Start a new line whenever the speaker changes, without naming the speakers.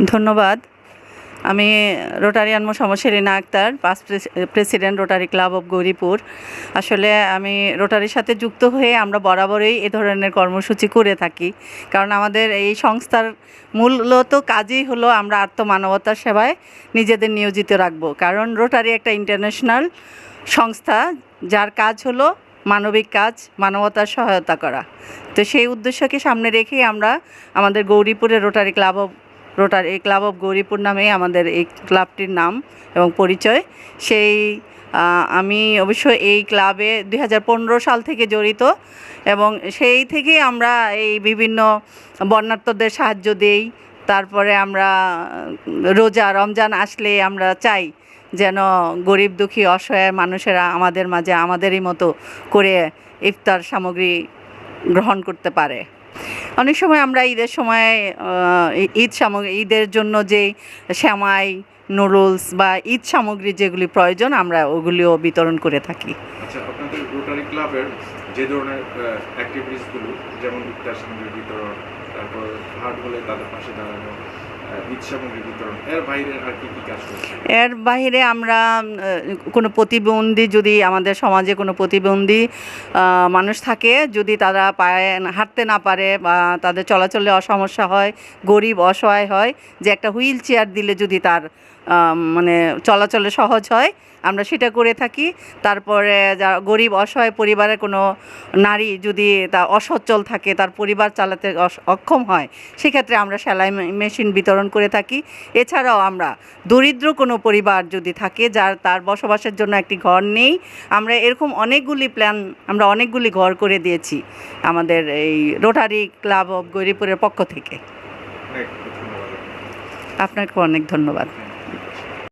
ধন্যবাদ। আমি Rotarian Mosammat Sherina Akter, past president rotary club of Gouripur. আসলে আমি রোটারির সাথে যুক্ত হয়ে আমরা বরাবরই এ ধরনের কর্মসূচি করে থাকি, কারণ আমাদের এই সংস্থার মূলত কাজই হলো আমরা আত্মমানবতার সেবায় নিজেদের নিয়োজিত রাখব। কারণ রোটারি একটা ইন্টারন্যাশনাল সংস্থা, যার কাজ হলো মানবিক কাজ, মানবতার সহায়তা করা। তো সেই উদ্দেশ্যকে সামনে রেখেই আমরা আমাদের গৌরীপুরের রোটারি ক্লাব অফ গৌরীপুর নামেই আমাদের এই ক্লাবটির নাম এবং পরিচয়। আমি অবশ্য এই ক্লাবে 2015 সাল থেকে জড়িত, এবং সেই থেকেই আমরা এই বিভিন্ন বন্যার্তদের সাহায্য দেই। তারপরে আমরা রমজান আসলে আমরা চাই যেন গরিব দুঃখী অসহায় মানুষেরা আমাদের মাঝে আমাদেরই মতো করে ইফতার সামগ্রী গ্রহণ করতে পারে। অনেক সময় আমরা ঈদের সময় ঈদের জন্য যে সেমাই, নুডলস বা ঈদ সামগ্রী যেগুলি প্রয়োজন আমরা ওগুলিও বিতরণ করে থাকি।
আচ্ছা, আপনাদের রোটারি ক্লাবের যে ধরনের অ্যাক্টিভিটিসগুলো, যেমন ইফতার সামগ্রী বিতরণ, তারপর হাট হলে তাদের পাশে দাঁড়ানো, ঈদ সামগ্রী বিতরণ, এর বাইরে আর কি কি কাজ করছে?
এর বাইরে আমরা কোনো প্রতিবন্ধী, যদি আমাদের সমাজে কোনো প্রতিবন্ধী মানুষ থাকে, যদি তারা পায়ে হাঁটতে না পারে বা তাদের চলাচলে সমস্যা হয়, গরিব অসহায় হয়, যে একটা হুইল চেয়ার দিলে যদি তার মানে চলাচলে সহজ হয়, আমরা সেটা করে থাকি। তারপরে যা গরিব অসহায় পরিবারের কোনো নারী যদি তা অসচ্ছল থাকে, তার পরিবার চালাতে অক্ষম হয়, সেক্ষেত্রে আমরা সেলাই মেশিন বিতরণ করে থাকি। এছাড়াও আমরা দরিদ্র কোনো পরিবার যদি থাকে যার তার বসবাসের জন্য একটি ঘর নেই, আমরা এরকম আমরা অনেকগুলি ঘর করে দিয়েছি আমাদের এই রোটারি ক্লাব অফ গৌরীপুরের পক্ষ থেকে। আপনাকে অনেক ধন্যবাদ।